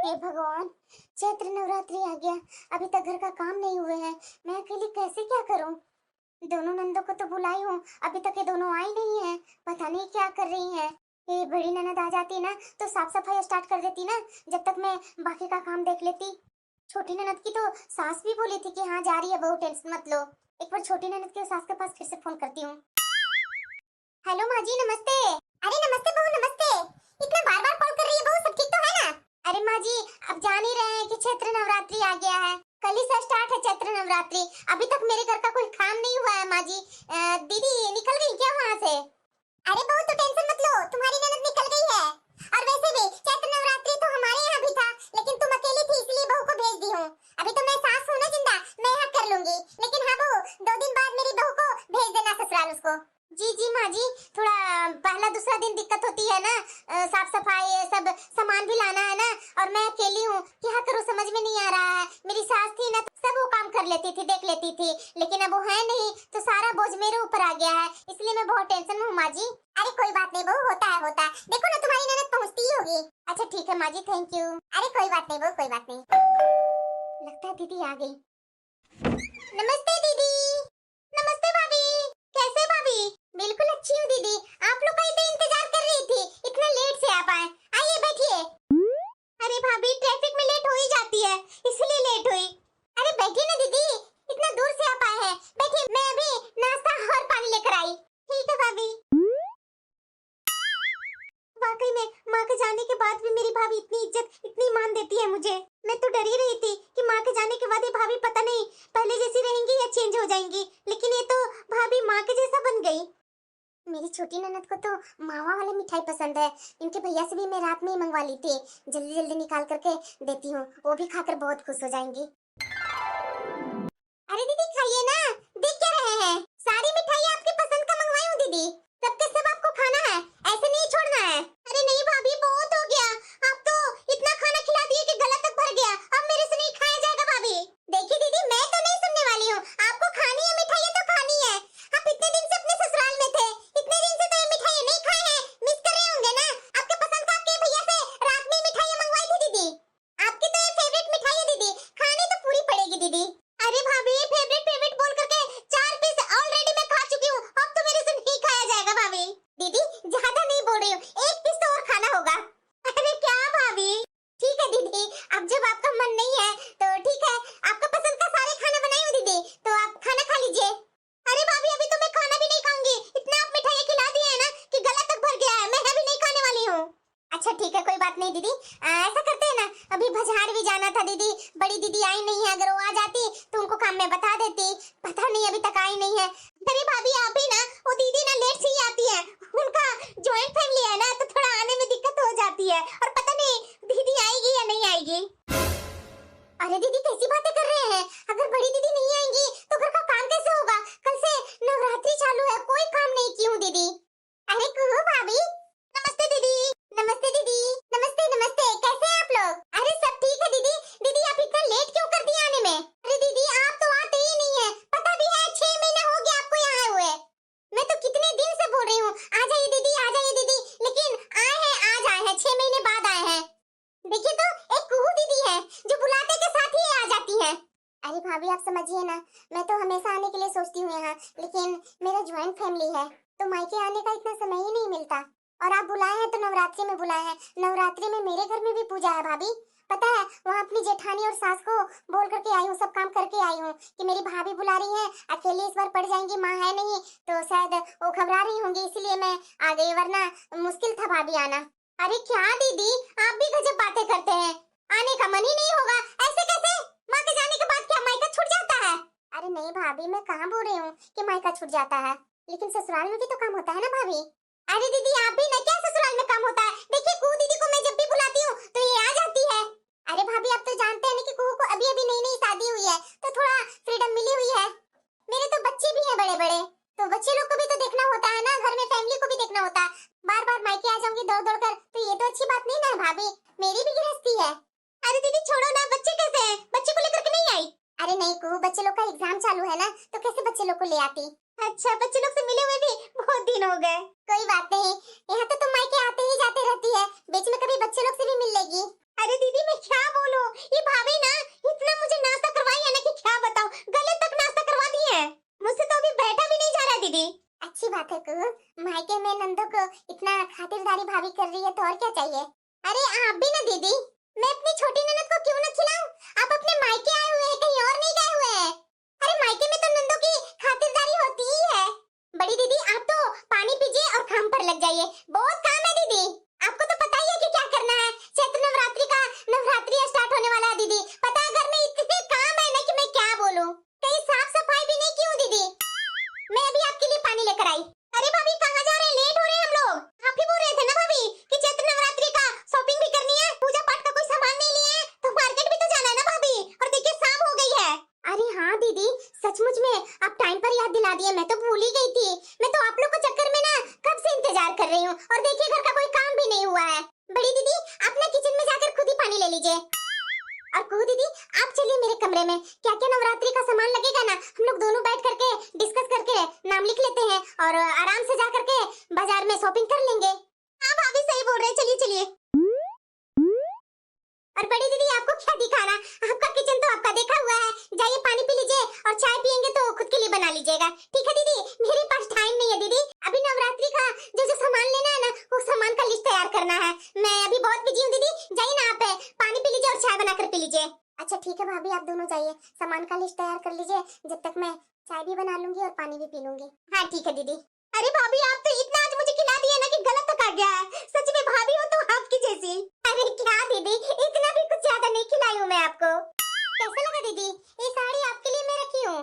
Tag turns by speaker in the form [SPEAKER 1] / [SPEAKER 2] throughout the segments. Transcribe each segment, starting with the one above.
[SPEAKER 1] हे भगवान, चैत्र नवरात्रि आ गया। अभी तक घर का काम नहीं हुए हैं। मैं अकेली कैसे क्या करूं? दोनों नंदों को तो बुलाई हूँ, अभी तक ये दोनों आई नहीं है। पता नहीं क्या कर रही हैं। ये बड़ी ननद आ जाती ना तो साफ सफाई स्टार्ट कर देती ना, जब तक मैं बाकी का काम देख लेती। छोटी ननद की तो सास भी बोली थी कि हाँ जा रही है बहू, टेंशन मत लो। एक बार छोटी ननद के सास के पास फिर से फोन करती हूँ। हेलो माँ जी, नमस्ते। अरे नमस्ते बहू, नमस्ते। इतना बार बार कॉल कर रही है बहू, सब ठीक तो है ना? अरे माँ जी, अब जान ही रहे हैं कि चैत्र नवरात्रि आ गया है। कल ही से स्टार्ट है चैत्र नवरात्रि। अभी तक मेरे घर का कोई काम नहीं हुआ है माँ जी। दीदी निकल गई क्या वहाँ से? अरे बहू तो टेंशन मत लो, तुम्हारी ननद निकल गई है। और वैसे भी चैत्र नवरात्रि तो हमारे यहाँ भी था, लेकिन तुम अकेली थी इसलिए बहू को भेज दी हूँ। अभी तो मैं सास हूँ ना जिंदा, मैं यहाँ कर लूंगी। लेकिन हाँ बहू, 2 दिन बाद मेरी बहू को भेज देना ससुराल उसको। जी जी माँ जी, थोड़ा पहला दूसरा दिन दिक्कत होती है ना, साफ सफाई ये सब सामान भी लाना है ना, और मैं अकेली हूँ, क्या करूँ समझ में नहीं आ रहा है। मेरी सास थी ना तो सब वो काम कर लेती थी, देख लेती थी, लेकिन अब वो है नहीं तो सारा बोझ मेरे ऊपर आ गया है, इसलिए मैं बहुत टेंशन में हूँ माँ जी। अरे कोई बात नहीं बहू, होता है होता है। देखो ना तुम्हारी ननद पहुँचती ही होगी। अच्छा ठीक है माँ जी, थैंक यू। अरे कोई बात नहीं बहू, कोई बात नहीं। लगता है दीदी आ गई। नमस्ते दीदी। नमस्ते भाभी। कैसे भाभी? बिल्कुल अच्छी हूँ दीदी, आप लोग का इतना इंतजार कर रही थी, इतना लेट से आप आए। आइए बैठिए। अरे भाभी ट्रैफिक में लेट हो ही जाती है, इसलिए लेट हुई। अरे बैठिए ना दीदी, इतना दूर से आप आए हैं, बैठिए, मैं अभी नाश्ता और पानी लेकर आई। ठीक है भाभी। वाकई में माँ के जाने के बाद भी मेरी भाभी इतनी इज्जत, इतनी मान देती है मुझे। मैं तो डर ही रही थी कि माँ के जाने के बाद ये भाभी पता नहीं पहले जैसी रहेंगी या चेंज हो जाएंगी, लेकिन ये तो भाभी माँ के जैसा बन गई। मेरी छोटी ननद को तो मावा वाली मिठाई पसंद है, इनके भैया से भी मैं रात में ही मंगवा ली थी, जल्दी जल्दी निकाल करके देती हूँ, वो भी खाकर बहुत खुश हो जाएंगी। अरे दीदी खाइए ना, देख क्या रहे हैं, सारी मिठाई आपकी पसंद का मंगवाई हूँ दीदी, सबके सब आपको खाना है, ऐसे नहीं छोड़ना है। अरे नहीं भाभी बहुत हो गया, आप तो इतना खाना खिला दिए कि गला तक भर गया, अब मेरे से नहीं खाया जाएगा भाभी। देखिए दीदी मैं तो नहीं सुनने वाली हूँ, आपको खानी है मिठाई तो खानी है। आप इतने दिन से अपने ससुराल में थे, इतने दिन से तो ये मिठाई नहीं खाए हैं, मिस कर रहे होंगे ना। आपके पसंद का आपके भैया से रात में मिठाई मंगवाई थी दीदी, आपकी तो ये फेवरेट मिठाई है दीदी, खानी तो पूरी पड़ेगी दीदी। अरे भाभी फेवरेट फेवरेट बोल करके 4 पीस ऑलरेडी मैं खा चुकी हूँ, अब तो मेरे से नहीं खाया जाएगा भाभी। दीदी ज्यादा नहीं बोल रही हूँ, 1 पीस तो और खाना होगा। अरे क्या भाभी, ठीक है दीदी, अब जब आपका मन नहीं है तो ठीक है, आपका पसंद का सारे खाना बनाई हूँ दीदी, तो आप खाना खा लीजिए। अरे भाभी अभी तो मैं खाना भी नहीं खाऊंगी, इतना आप मिठाई खिला दिए है ना कि गला तक भर गया है, मैं अभी नहीं खाने वाली हूँ। अच्छा ठीक है कोई बात नहीं दीदी, ऐसा करते हैं ना, अभी बाजार भी जाना था दीदी, बड़ी दीदी आई नहीं है, अगर वो आ जाती तो उनको काम में बता देती, पता नहीं अभी तक आई नहीं है। अरे भाभी आप ही ना, वो दीदी ना लेट से ही आती है, उनका जॉइंट फैमिली है ना तो थोड़ा आने में दिक्कत हो जाती है, और पता नहीं दीदी आएगी या नहीं आएगी। अरे दीदी कैसी बातें कर रहे हैं, अगर बड़ी दीदी नहीं आएंगी तो घर का काम कैसे होगा, कल से नवरात्रि चालू है, कोई काम नहीं की हूँ दीदी। अरे कुहू भाभी। नमस्ते दीदी। नमस्ते दीदी। नमस्ते नमस्ते, कैसे हैं आप लोग? अरे सब ठीक है दीदी। दीदी आप इतना लेट क्यों कर दिए आने में? अरे दीदी आप तो आते ही नहीं है, पता भी है 6 महीना हो गया आपको यहाँ आए हुए, मैं तो कितने दिन से बोल रही हूँ आ जाइए दीदी आ जाइए दीदी, लेकिन आए हैं, आज आए हैं, 6 महीने बाद आए हैं। देखिए तो एक कुहू दीदी है जो बुलाते के साथ ही आ जाती है। अरे भाभी आप समझिए ना, मैं तो हमेशा आने के लिए सोचती हूँ यहाँ, लेकिन मेरा ज्वाइंट फैमिली है तो मायके आने का इतना समय ही नहीं मिलता, और आप बुलाए हैं तो नवरात्रि में बुलाए हैं, नवरात्रि में मेरे घर में भी पूजा है भाभी, पता है वहाँ अपनी जेठानी और सास को बोल करके आई हूँ, सब काम करके आई हूँ कि मेरी भाभी बुला रही है, अकेले इस बार पड़ जाएंगी, माँ है नहीं तो शायद वो घबरा रही होंगी, इसलिए मैं आ गई, वरना मुश्किल था भाभी आना। अरे क्या दीदी आप भी गजब बातें करते हैं, आने का मन ही नहीं होगा, ऐसे कैसे, माँ के जाने के बाद क्या मायका छूट जाता है? अरे नहीं भाभी मैं कहाँ बोल रही हूँ कि मायका छूट जाता है, लेकिन ससुराल में भी तो काम होता है ना भाभी। अरे दीदी आप भी ना, क्या ससुराल में काम होता है, देखिए कुहू दीदी को मैं जब भी बुलाती हूँ तो ये आ जाती है। अरे भाभी आप तो जानते हैं ना कि कुहू को अभी अभी नई नई शादी हुई है तो थोड़ा फ्रीडम मिली हुई है, मेरे तो बच्चे भी हैं बड़े बड़े, तो बच्चे लोग को भी तो देखना होता है ना, घर में फैमिली को भी देखना होता है, बार बार मायके आ जाऊंगी दौड़ दौड़ कर तो ये तो अच्छी बात नहीं ना भाभी, मेरी भी गृहस्थी है। अरे दीदी छोड़ो ना, बच्चे कैसे हैं, बच्चे को लेकर के नहीं आई? अरे नहीं कुहू बच्चे लोग का एग्जाम चालू है ना तो कैसे बच्चे लोग को ले आती। अच्छा बच्चे लोग से मिले हुए भी बहुत दिन हो गए। कोई बात नहीं, यहाँ तो तुम मायके आते ही जाते रहती है, बीच में कभी बच्चे लोग से भी मिल लेगी। अरे दीदी मैं क्या बात है कुहू, मायके में नंदो को इतना खातिरदारी भाभी कर रही है तो और क्या चाहिए। अरे आप भी ना दीदी, मैं अपनी छोटी ननद को क्यों न खिलाऊं? आप अपने मायके आए हुए हैं, कहीं और नहीं गए हुए हैं। अरे मायके में तो नंदों की खातिरदारी होती ही है। बड़ी दीदी आप तो पानी पीजिए और काम पर लग जाइए, बहुत काम है दीदी। आपको तो पता ही है कि क्या करना है, चैत्र नवरात्रि का नवरात्रि स्टार्ट होने वाला है दीदी। पता है घर में इतने काम है ना कि मैं क्या बोलूं। कहीं साफ सफाई भी नहीं की हूं दीदी। मैं अभी आपके लिए पानी लेकर आई। अरे भाभी कहाँ जा रहे हैं, लेट हो रहे हैं हम लोग। आप ही बोल रहे थे ना भाभी कि चैत्र नवरात्रि का शॉपिंग भी करनी है, पूजा पाठ का कोई सामान नहीं लिए हैं, तो मार्केट भी तो जाना है ना भाभी। और देखिए शाम हो गई है। अरे हाँ दीदी, सचमुच में आप टाइम पर याद दिला दिए, मैं तो भूल ही गई थी। मैं तो आप लोग के चक्कर में ना कब से इंतजार कर रही हूँ, और देखिए घर का कोई काम भी नहीं हुआ है। बड़ी दीदी आप ना किचन में जाकर खुद ही पानी ले लीजिए। और कुहू दीदी आप चलिए मेरे कमरे में, क्या क्या नवरात्रि का सामान लगेगा ना हम लोग दोनों बैठ करके डिस्कस करके नाम लिख लेते हैं और आराम से जा करके बाजार में शॉपिंग कर लेंगे। हाँ भाभी सही बोल रहे हैं, चलिए चलिए। और बड़ी दीदी आपको क्या दिखाना, आपका किचन तो आपका देखा हुआ है, जाइए पानी पी लीजिए और चाय पियेंगे तो खुद के लिए बना लीजिएगा, ठीक है दीदी। मेरे पास टाइम नहीं है दीदी, अभी नवरात्रि का जो जो सामान लेना है ना वो सामान का लिस्ट तैयार करना है। मैं अभी बहुत बिजी हूँ दीदी, जाइए ना आप पानी पी लीजिए और चाय बनाकर पी लीजिए। अच्छा ठीक है भाभी, आप दोनों जाइए, सामान का लिस्ट तैयार कर लीजिए, जब तक मैं चाय भी बना लूंगी और पानी भी पी लूंगी। हाँ ठीक है दीदी। अरे भाभी आप तो इतना आज मुझे खिला दिया ना कि गलत तक आ गया है, सच में भाभी हो तो आपकी जैसी। अरे क्या दीदी, इतना भी कुछ ज्यादा नहीं खिलाई हूँ मैं आपको। कैसा लगा दीदी, ये साड़ी आपके लिए मैं रखी हूँ।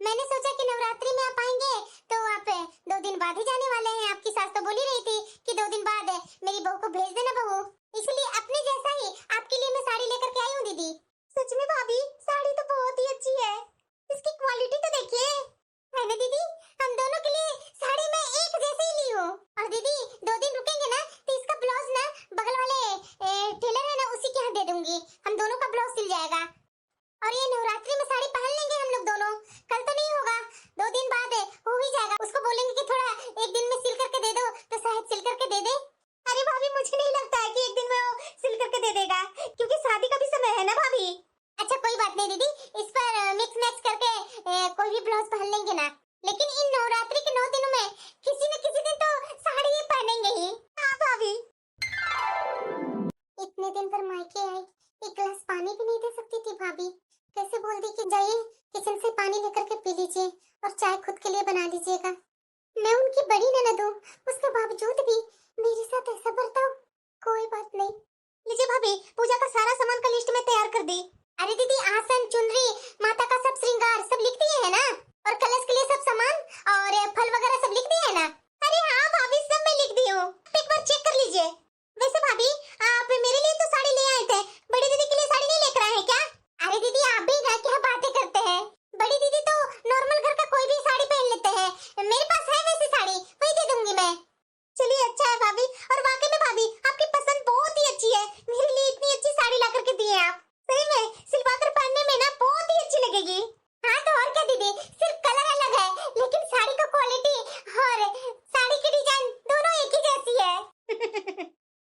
[SPEAKER 1] मैंने सोचा कि नवरात्रि में आप आएंगे तो आप 2 दिन बाद ही जाने वाले हैं, आपकी सास तो बोली रही थी कि 2 दिन बाद मेरी बहू को भेज देना बहू, इसलिए अपने जैसा ही आपके लिए मैं साड़ी लेकर के आई हूँ दीदी। सच में भाभी साड़ी तो बहुत ही अच्छी है, इसकी क्वालिटी तो देखिए, है ना दीदी। हम दोनों के लिए साड़ी मैं एक जैसे ही ली हूँ। और दीदी 2 दिन रुकेंगे ना तो इसका ब्लाउज ना बगल वाले टेलर है ना उसी के यहाँ दे दूंगी, हम दोनों का ब्लाउज सिल जाएगा। और ये नवरात्रि में साड़ी पहन लेंगे हम लोग दोनों, कल तो नहीं होगा, 2 दिन बाद हो ही जाएगा। उसको बोलेंगे कि थोड़ा 1 दिन में सिल करके दे दो तो शायद सिल करके दे दे। अरे भाभी मुझे नहीं लगता है कि 1 दिन में वो सिल करके दे देगा, क्योंकि शादी का भी समय है ना भाभी। अच्छा कोई बात नहीं दीदी, इस पर मिक्स मैच करके कोई भी ब्लाउज पहन लेंगे ना, लेकिन इन नवरात्रि के 9 दिनों में किसी न किसी दिन तो साड़ी ही पहनेंगे ही। हाँ भाभी। इतने दिन पर मायके आई, एक गिलास पानी भी नहीं दे सकती थी भाभी, कैसे बोल दी कि जाइए किचन से पानी लेकर के पी लीजिए और चाय खुद के लिए बना लीजिएगा। मैं उनकी बड़ी ननद हूँ, उसके बावजूद भी मेरे साथ ऐसा बर्ताव, कोई बात नहीं। लीजिए भाभी, पूजा का सारा सामान का लिस्ट में तैयार कर दी। अरे दीदी आसन चुनरी माता का सब श्रृंगार सब लिख दिए है ना, और कलश के लिए सब सामान और फल वगैरह सब लिख दिए है ना। अरे हाँ भाभी सब मैं लिख दी हूँ, एक बार चेक कर लीजिए। वैसे भाभी आप मेरे लिए तो साड़ी ले आए थे, बड़ी दीदी के लिए साड़ी नहीं लेकर आए हैं क्या? अरे दीदी आप भी ना क्या बातें करते हैं, बड़ी दीदी तो नॉर्मल घर का कोई भी साड़ी पहन लेते हैं, मेरे पास है वैसी साड़ी, वही दे दूंगी मैं। चलिए अच्छा है भाभी, और वाकई में भाभी आपकी पसंद बहुत ही अच्छी है, मेरे लिए इतनी अच्छी साड़ी ला करके दी है आप, सही में सिलवा कर पहनने में ना बहुत ही अच्छी लगेगी। हाँ तो और क्या दीदी, सिर्फ कलर अलग है लेकिन साड़ी का क्वालिटी और साड़ी की डिजाइन दोनों एक ही जैसी है।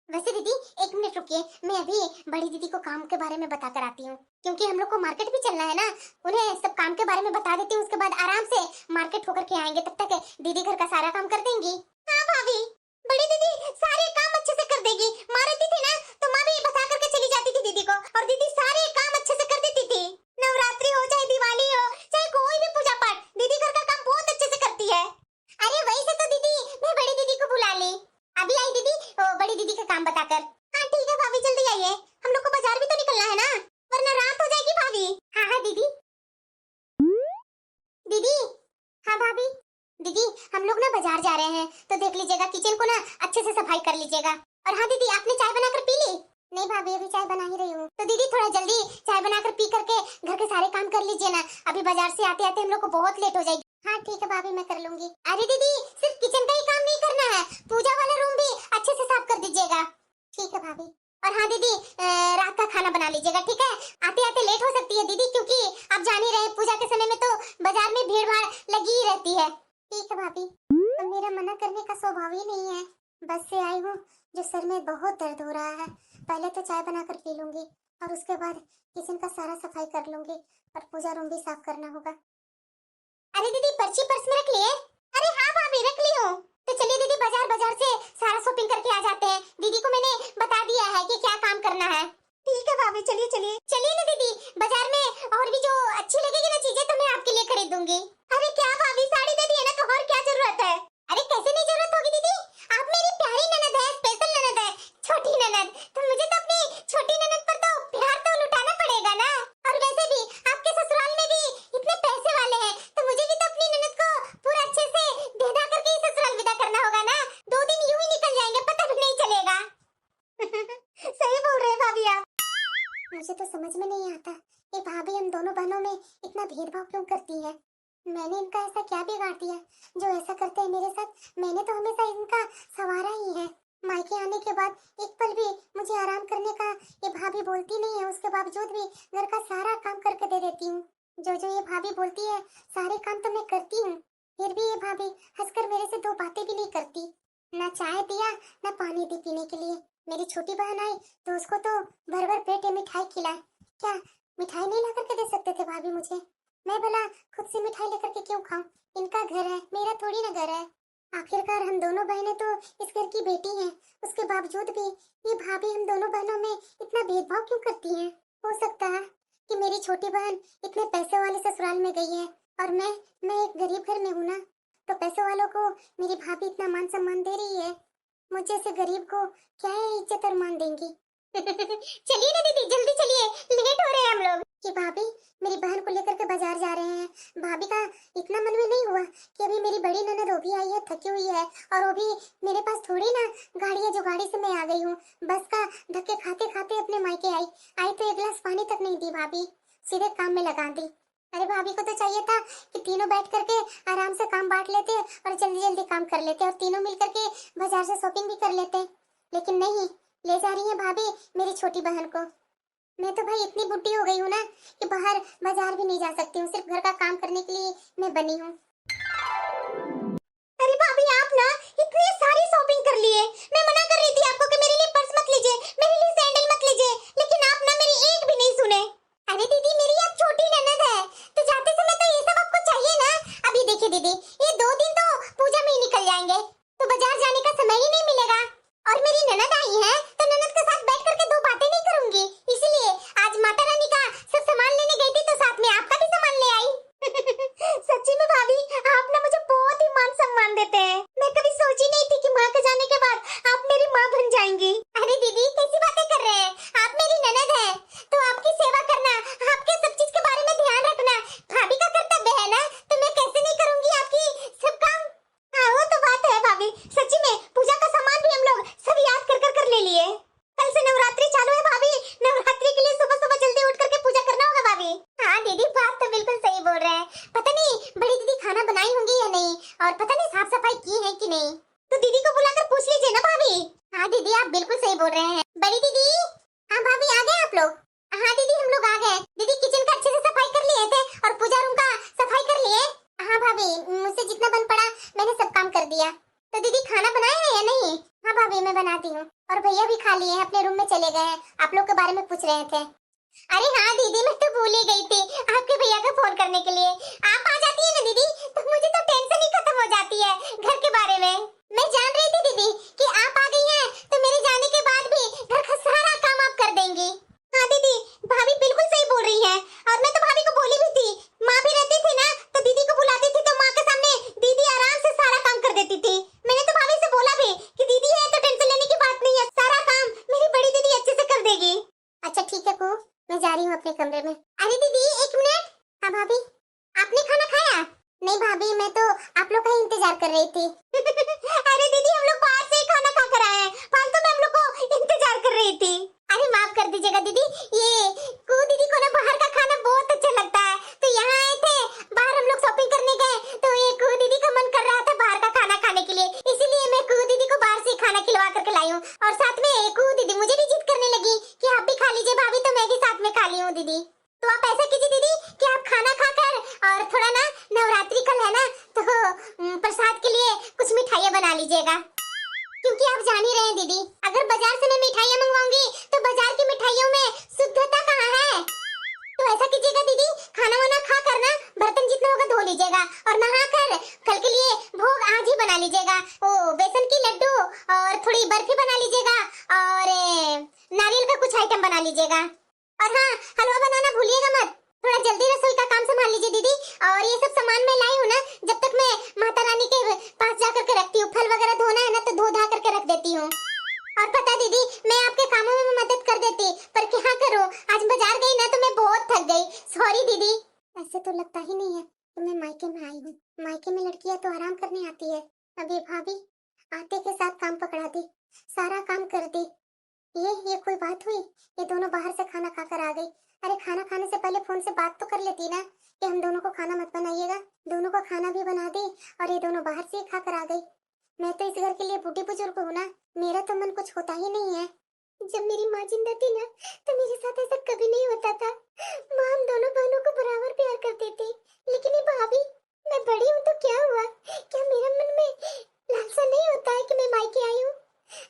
[SPEAKER 1] वैसे दीदी 1 मिनट रुकिए, मैं अभी बड़ी दीदी को काम के बारे में बता कर आती हूँ, क्योंकि हम लोग को मार्केट भी चलना है ना, उन्हें सब काम के बारे में बता देती हूँ, उसके बाद आराम से मार्केट होकर के आएंगे, तब तक दीदी घर का सारा काम कर देंगी। हाँ भाभी, बड़ी दीदी सारे काम अच्छे से कर देगी, माँ रहती थी ना तो माँ भी बता करके चली जाती थी दीदी को, और दीदी सारे काम अच्छे से कर देती थी। नवरात्रि हो चाहे दिवाली हो चाहे कोई भी पूजा पाठ, दीदी घर का काम बहुत अच्छे से करती है। अरे वही से तो दीदी मैं बड़ी दीदी को बुला ली, अभी आई दीदी बड़ी दीदी का काम बताकर। हाँ ठीक है भाभी जल्दी आइए, हम लोग को बाजार भी तो निकलना है ना, वरना रात हो जाएगी भाभी। हाँ हाँ दीदी। दीदी हाँ भाभी, दीदी हम लोग ना बाजार जा रहे हैं तो देख लीजिएगा, किचन को ना अच्छे से सफाई कर लीजिएगा। और हाँ दीदी आपने चाय बनाकर पी ली? नहीं भाभी अभी चाय बना ही रही हूँ। तो दीदी थोड़ा जल्दी चाय बनाकर पी करके घर के सारे काम कर लीजिए ना, अभी बाजार से आते आते हम लोग को बहुत लेट हो जाएगी। हाँ ठीक है भाभी मैं कर लूंगी। अरे दीदी सिर्फ किचन का ही काम नहीं करना है, पूजा वाला रूम भी अच्छे से साफ कर दीजिएगा। ठीक है भाभी। और हाँ दीदी रात का खाना बना लीजिएगा, ठीक है? आते आते लेट हो सकती है दीदी, क्योंकि आप जान ही रहे पूजा के समय में तो बाजार में भीड़ भाड़ लगी ही रहती है। ठीक है भाभी, तो मेरा मना करने का स्वभाव ही नहीं है, बस से आई हूँ जो सर में बहुत दर्द हो रहा है, पहले तो चाय बनाकर पी लूंगी और उसके बाद किचन का सारा सफाई कर लूंगी और पूजा रूम भी साफ करना होगा। अरे दीदी पर्ची पर्स में रख लिए? अरे हाँ भाभी रख ली हूँ। बाजार से सारा शॉपिंग करके आ जाते हैं। दीदी को मैंने बता दिया है कि क्या काम करना है। ठीक है भाभी, चलिए चलिए चलिए ना दीदी, बाजार में और भी जो अच्छी लगेगी ना चीजें तो मैं आपके लिए खरीद दूंगी। अरे क्या भाभी, साड़ी दे दी है ना तो और क्या जरूरत है? अरे कैसे नहीं जरूरत होगी दीदी, आप मेरी प्यारी ननद है, स्पेशल ननद है, छोटी ननद, तो मुझे तो अपनी छोटी ननद पर तो प्यार तो लुटाना पड़ेगा ना। और वैसे भी आपके ससुराल में भी इतने पैसे वाले हैं तो मुझे भी तो अपनी ननद को पूरा अच्छे से दे करके ही ससुराल विदा करना होगा ना। 2 दिन यूं ही निकल जाएंगे, पता भी नहीं चलेगा। सही बोल रहे हैं भाभी आप। मुझे तो समझ में नहीं आता ये भाभी हम दोनों बहनों में इतना भेदभाव क्यों करती है। मैंने इनका ऐसा क्या बिगाड़ दिया जो ऐसा करते हैं मेरे साथ? मैंने तो हमेशा इनका सवारा ही है। मायके आने के बाद एक पल भी मुझे आराम करने का ये भाभी बोलती नहीं है, उसके बावजूद भी घर का सारा काम करके दे देती हूँ। जो जो ये भाभी बोलती है सारे काम तो मैं करती हूँ, फिर भी ये भाभी हंसकर मेरे से 2 बातें भी नहीं करती। ना चाय दिया ना पानी दी पीने के लिए। मेरी छोटी बहन आई तो उसको तो भर भर पेट मिठाई खिलाए। क्या मिठाई नहीं ला करके दे सकते थे भाभी मुझे? मैं भला खुद से मिठाई लेकर के क्यों खाऊं? इनका घर है, मेरा थोड़ी ना घर है। आखिरकार हम दोनों बहनें तो इस घर की बेटी हैं, उसके बावजूद भी ये भाभी हम दोनों बहनों में इतना भेदभाव क्यों करती हैं? हो सकता है कि मेरी छोटी बहन इतने पैसे वाले ससुराल में गई है और मैं एक गरीब घर में हूँ ना, तो पैसे वालों को मेरी भाभी इतना मान सम्मान दे रही है, मुझे जैसे गरीब को क्या है इज्जत और मान देंगी। चलिए ना दीदी, जल्दी चलिए, लेट हो रहे हैं हम लोग। कि भाभी मेरी बहन को लेकर के बाजार जा रहे हैं। भाभी का इतना मन में नहीं हुआ कि अभी मेरी बड़ी ननद वो भी आई है, थकी हुई है, और वो भी मेरे पास थोड़ी ना गाड़ी है जो गाड़ी से मैं आ गई हूँ। बस का धक्के खाते खाते अपने मायके आई तो 1 गिलास पानी तक नहीं दी भाभी, सीधे काम में लगा दी। अरे भाभी को तो चाहिए था कि तीनों बैठ करके आराम से काम बांट लेते और जल्दी जल्दी काम कर लेते और तीनों मिल करके बाजार से शॉपिंग भी कर लेते, लेकिन नहीं, ले जा रही है भाभी मेरी छोटी बहन को। मैं तो भाई इतनी बुढ़ी हो गई हूँ ना कि बाहर बाजार भी नहीं जा सकती हूँ, सिर्फ घर का काम करने के लिए मैं बनी हूँ। अरे भाभी आप ना इतनी सारी शॉपिंग कर लिए, मैं मना कर रही थी आपको कि मेरे लिए पर्स मत लीजिए, मेरे लिए सैंडल मत लीजिए, लेकिन आप ना मेरी एक भी नहीं सुने। अरे दीदी मेरी अब छोटी ननद है तो जाते समय तो ये सब आपको चाहिए ना। अभी देखिए दीदी, ये 2 दिन तो पूजा में ही निकल जाएंगे तो बाजार जाने का समय ही नहीं मिलेगा, और मेरी ननद आई है तो ननद के साथ बैठ करके 2 बातें नहीं करूंगी, इसलिए आज माता रानी का सब सामान लेने गई थी तो साथ में आपका भी सामान ले आई। सच्ची में भाभी आप ना मुझे बहुत ही मान सम्मान देते हैं, मैं कभी सोची नहीं थी कि माँ के जाने के बाद आप मेरी माँ बन जाएंगी। अरे दीदी कैसी बातें कर रहे हैं, आप मेरी ननद है तो आपकी सेवा करना, आपके सब चीज के बारे में ध्यान रखना भाभी का कर्तव्य है ना, तो मैं कैसे नहीं करूंगी आपकी सब काम। हाँ वो तो बात है भाभी, सच्ची में पूजा का सामान भी हम लोग सब याद कर ले लिए। कल से नवरात्रि चालू है भाभी, नवरात्रि के लिए सुबह सुबह जल्दी उठ करके पूजा करना होगा भाभी। हाँ दीदी बात तो बिल्कुल सही बोल रहे हैं, पता नहीं बड़ी दीदी खाना बनाई होंगी या नहीं, और पता नहीं साफ सफाई की है कि नहीं, तो दीदी को बुलाकर पूछ लीजिए ना भाभी। हाँ दीदी आप बिल्कुल सही बोल रहे हैं। बड़ी दीदी, हाँ भाभी आ गए आप लोग? हाँ दीदी हम लोग आ गए। दीदी किचन का अच्छे से सफाई कर लिए थे और पूजा रूम का सफाई कर लिए। हाँ भाभी मुझसे जितना बन पड़ा मैंने सब काम कर दिया। तो दीदी खाना बनाया है या नहीं? हाँ भाभी मैं बनाती हूँ, और भैया भी खा लिए हैं, अपने रूम में चले गए हैं, आप लोग के बारे में पूछ रहे थे। अरे हाँ दीदी मैं तो भूल ही गई थी आपके भैया को फोन करने के लिए। आप आ जाती है ना दीदी तो मुझे तो टेंशन ही खत्म हो जाती है घर के बारे में। मैं जान रही थी दीदी कि आप आ गई हैं तो मेरे जाने के बाद भी घर का सारा काम आप कर देंगी। हाँ दीदी भाभी बिल्कुल सही बोल रही है, और मैं तो भाभी को बोली भी थी, माँ भी रहती थी ना तो दीदी को बुलाती थी तो माँ के सामने दीदी आराम से सारा काम कर देती थी। मैंने तो भाभी से बोला भी कि दीदी है तो टेंशन लेने की बात नहीं है, सारा काम मेरी बड़ी दीदी अच्छे से कर देगी। अच्छा ठीक है को, मैं जा रही हूँ अपने कमरे में। अरे दीदी 1 मिनट। हाँ भाभी आपने खाना खाया? नहीं भाभी मैं तो आप लोग का ही इंतजार कर रही थी। अरे दीदी हम लोग बाहर से ही खाना खा कर आए हैं, फालतू में हम लोग को इंतजार कर रही थी। अरे माफ कर दीजिएगा दीदी, ये को दीदी को ना बाहर का खाना बहुत अच्छा लगता है, तो यहाँ आए थे, बाहर हम लोग शॉपिंग करने गए तो ये को दीदी का मन कर रहा था बाहर का खाना खाने के लिए, इसीलिए मैं को दीदी को बाहर से खाना खिलवा करके लाई हूँ, और साथ में को दीदी मुझे भी जिद करने लगी कि आप भी खा लीजिए भाभी, तो मैं भी साथ में खा ली हूँ दीदी। तो आप ऐसा कीजिए दीदी कि आप खाना खाकर और थोड़ा ना नवरात्रि कल है ना तो प्रसाद के लिए कुछ मिठाइयाँ बना लीजिएगा, क्योंकि आप जान ही रहे हैं दीदी अगर बाजार से मैं मिठाइयाँ मंगवाऊंगी तो बाजार की मिठाइयों में शुद्धता कहाँ है। तो ऐसा कीजिएगा दीदी खाना वाना खा कर ना बर्तन जितना होगा धो लीजिएगा और नहा कर कल के लिए भोग आज ही बना लीजिएगा। ओ बेसन की लड्डू लीजिएगा। और हाँ, हलवा बनाना भूलिएगा मत। थोड़ा जल्दी रसोई का काम संभाल लीजिए दीदी। और ये सब सामान मैं लाई हूँ ना, जब तक मैं माता रानी के पास जाकर के रखती हूँ। फल वगैरह धोना है ना तो धो धा करके रख देती हूँ। और पता है दीदी, मैं आपके कामों में मदद कर देती, पर क्या करूँ, आज बाजार गई ना तो मैं बहुत थक गई। सॉरी दीदी। ऐसे तो लगता ही नहीं है कि मैं मायके में आई हूँ। मायके में लड़कियां तो आराम करने आती है। अभी भाभी आते के साथ काम पकड़ा दी, सारा काम कर दी। ये कोई बात हुई? ये दोनों बाहर से खाना खाकर आ गई। अरे खाना खाने से पहले फोन से बात तो कर लेती ना कि हम दोनों को खाना मत बनाइएगा। दोनों को खाना भी बना दी और ये दोनों बाहर से ही खाकर आ गई। मैं तो इस घर के लिए बूढ़ी बुजुर्ग हूँ ना, मेरा तो मन कुछ होता ही नहीं है। जब मेरी माँ जिंदा थी ना तो मेरे साथ ऐसा कभी नहीं होता था। माँ हम दोनों बहनों को बराबर प्यार करती थी। लेकिन ये भाभी, मैं बड़ी हूँ तो क्या हुआ? क्या मेरा मन में लालसा नहीं होता है कि मैं मायके आई हूँ?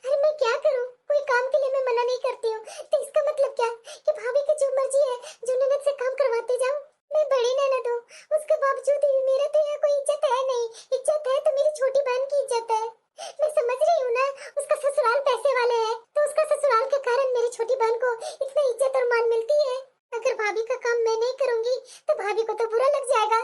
[SPEAKER 1] अरे मैं क्या करूँ, कोई काम के लिए मैं मना नहीं करती हूँ, तो इसका मतलब क्या कि भाभी की जो मर्जी है, जो ननद से काम करवाते जाऊँ। मैं बड़ी ननद हूँ, उसके बावजूद भी मेरा तो यहाँ कोई इज्जत है नहीं। इज्जत है तो मेरी छोटी बहन की इज्जत है। मैं समझ रही हूँ ना, उसका ससुराल पैसे वाले है, तो उसका ससुराल के कारण मेरी छोटी बहन को इतना इज्जत और मान मिलती है। अगर भाभी का काम मैं नहीं करूंगी तो भाभी को तो बुरा लग जाएगा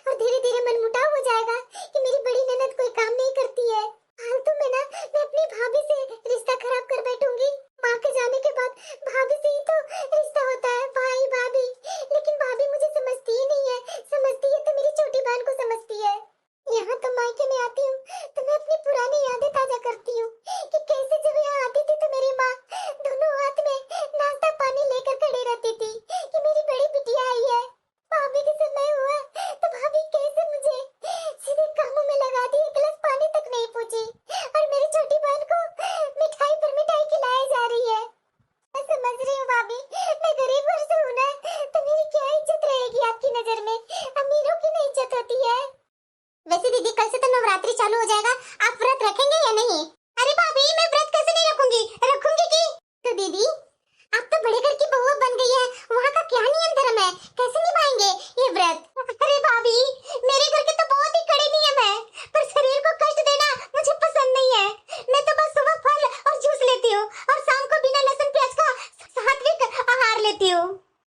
[SPEAKER 1] और धीरे धीरे मनमुटाव हो जाएगा कि मेरी बड़ी ननद कोई काम नहीं करती है। फालतू में ना मैं अपनी भाभी से रिश्ता खराब कर बैठूंगी। माँ के जाने के बाद भाभी से ही तो रिश्ता होता है, भाई भाभी। लेकिन भाभी मुझे समझती ही नहीं है, समझती है तो मेरी छोटी बहन को समझती है। यहाँ तो मायके में आती हूँ तो मैं अपनी पुरानी यादें ताजा करती हूँ कि कैसे जब यहाँ आती थी तो मेरी माँ दोनों हाथ में नाश्ता पानी लेकर खड़ी रहती थी कि मेरी बड़ी बिटिया आई है। भाभी के समय हुआ तो भाभी कैसे मुझे सीधे कामों में लगा दी, एक गिलास पानी तक नहीं पूछी। और मेरी छोटी बहन को मिठाई पर मिठाई खिलाई जा रही है। मैं समझ रही हूँ भाभी, मैं गरीब घर से हूँ ना, तो मेरी क्या इज्जत रहेगी आपकी नजर में? अमीरों की नहीं इज्जत होती है। वैसे दीदी कल से तो नवरात्रि चालू हो जाएगा, आप व्रत रखेंगे या नहीं? अरे भाभी मैं व्रत कैसे नहीं रखूंगी, रखूंगी की। तो दीदी आप तो बड़े घर की बहू बन गई है, वहाँ का क्या नियम धर्म है, कैसे निभाएंगे ये व्रत? अरे भाभी मेरे घर के तो बहुत ही कड़े नियम है, पर शरीर को कष्ट देना मुझे पसंद नहीं है। मैं तो बस सुबह फल और जूस लेती हूँ और शाम को बिना लहसुन प्याज का सात्विक आहार लेती हूँ।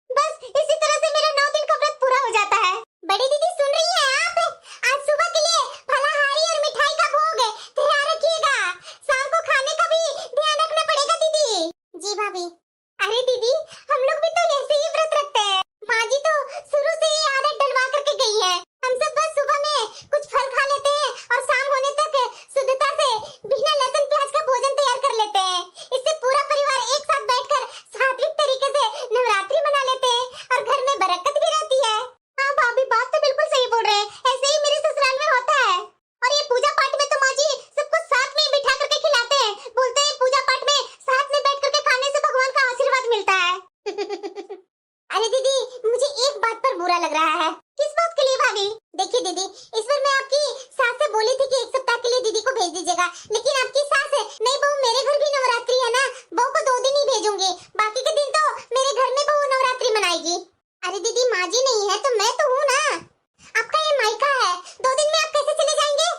[SPEAKER 1] बस इसी तरह से मेरा 9 दिन का व्रत पूरा हो जाता है। बड़ी दीदी सुन रही हैं आप? आज सुबह के लिए फलाहारी और मिठाई का भोग तैयार रखिएगा, शाम को खाने का भी ध्यान रखना पड़ेगा दीदी। जी भाभी। अरे दीदी हम लोग भी तो ऐसे ही व्रत रखते हैं, माँ जी तो शुरू से ही आदत डलवा करके गई है। हम सब बस सुबह में कुछ फल खा लेते हैं और शाम होने तक शुद्धता से बिना लहसुन प्याज का भोजन तैयार कर लेते हैं। इससे पूरा परिवार एक साथ बैठकर सात्विक तरीके से नवरात्रि मना लेते हैं और घर में बरकत भी रहती है। हाँ भाभी बात तो बिल्कुल सही बोल रहे हैं, ऐसे ही मेरे ससुराल में होता है। और ये पूजा पाठ में तो माँ जी सबको साथ में बिठा करके खिलाते हैं, बोलते हैं पूजा पाठ में साथ में बैठ करके खाने से भगवान का आशीर्वाद मिलता है। अरे दीदी मुझे एक बात पर बुरा लग रहा है। किस बात के लिए भाभी? देखिए दीदी, इस बार मैं आपकी सास से बोली थी कि 1 सप्ताह के लिए दीदी को भेज दीजिएगा, लेकिन आपकी सास है नहीं, बहू मेरे घर भी नवरात्रि है ना, बहू को 2 दिन ही भेजूंगी, बाकी के दिन तो मेरे घर में बहू नवरात्रि मनाएगी। अरे दीदी माँ जी नहीं है तो मैं तो हूँ ना, आपका ये मायका है, 2 दिन में आप कैसे चले जाएंगे?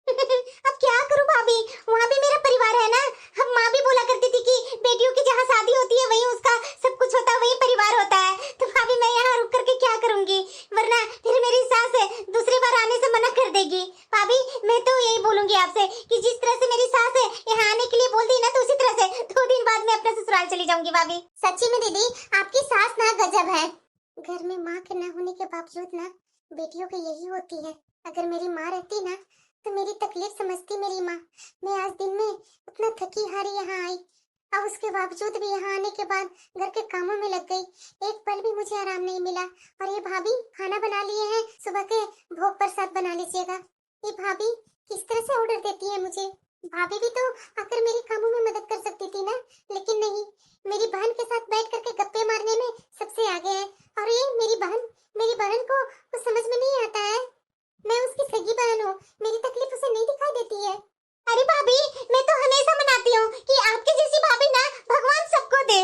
[SPEAKER 1] अब क्या करूँ भाभी, वहाँ भी मेरा परिवार है ना। हम माँ भी बोला करती थी कि बेटियों की जहाँ शादी होती है वहीं उसका सब कुछ होता है, वही परिवार होता है। तो भाभी मैं यहाँ रुक करके क्या करूँगी, वरना फिर मेरी सास दूसरी बार आने से मना कर देगी। भाभी मैं तो यही बोलूंगी आपसे कि जिस तरह से मेरी सास यहाँ आने के लिए बोल दी ना, तो उसी तरह से 2 दिन बाद मैं अपने ससुराल चली जाऊंगी भाभी। सच्ची में दीदी आपकी सास ना गजब है। घर में माँ के न होने के बावजूद ना बेटियों की यही होती है। अगर मेरी माँ रहती ना तो मेरी तकलीफ समझती मेरी माँ। मैं आज दिन में उतना थकी हारी यहाँ आई और उसके बावजूद भी यहाँ आने के बाद घर के कामों में लग गई, एक पल भी मुझे आराम नहीं मिला। और ये भाभी खाना बना लिए हैं, सुबह के भोग प्रसाद बना लीजिएगा। ये भाभी किस तरह से ऑर्डर देती है मुझे? भाभी भी तो आकर मेरे कामों में मदद कर सकती थी ना, लेकिन नहीं, मेरी बहन के साथ बैठ करके गप्पे मारने में सबसे आगे है। और ये मेरी बहन को कुछ समझ में नहीं आता है। मैं उसकी सगी बहन हूँ, मेरी तकलीफ उसे नहीं दिखाई देती है। अरे भाभी मैं तो हमेशा मनाती हूँ कि आपकी जैसी भाभी ना भगवान सबको दे।